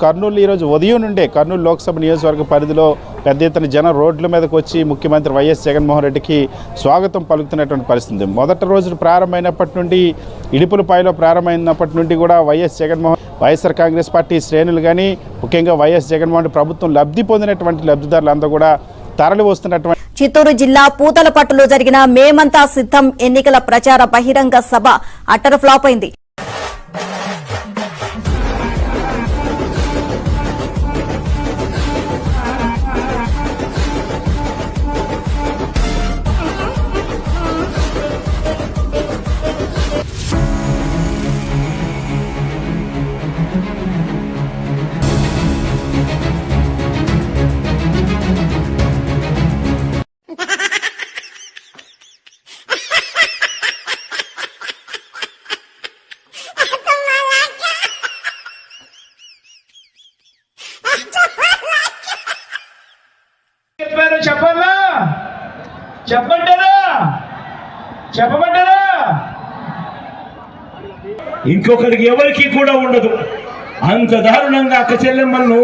కర్నూలు ఈరోజు ఉదయం నుండే కర్నూలు లోక్సభ నియోజకవర్గ పరిధిలో పెద్ద ఎత్తున జనం రోడ్ల మీదకి వచ్చి ముఖ్యమంత్రి వైఎస్ జగన్మోహన్ రెడ్డికి స్వాగతం పలుకుతున్నటువంటి పరిస్థితి. మొదటి రోజు ప్రారంభమైనప్పటి నుండి ఇడుపులపాయలో ప్రారంభమైనప్పటి నుండి కూడా వైఎస్ఆర్ కాంగ్రెస్ పార్టీ శ్రేణులు కానీ ముఖ్యంగా వైఎస్ జగన్మోహన్ రెడ్డి ప్రభుత్వం లబ్ధి పొందినటువంటి లబ్ధిదారులంతా కూడా తరలి వస్తున్నటువంటి చిత్తూరు జిల్లా పూతలపట్టులో జరిగిన మేమంతా సిద్ధం ఎన్నికల ప్రచార బహిరంగ సభ అట్టర్ ఫ్లాప్ అయింది. చెప్పమంటారా ఇంకొకరికి ఎవరికి కూడా ఉండదు. అంత దారుణంగా అక్క చెల్లెమ్మలను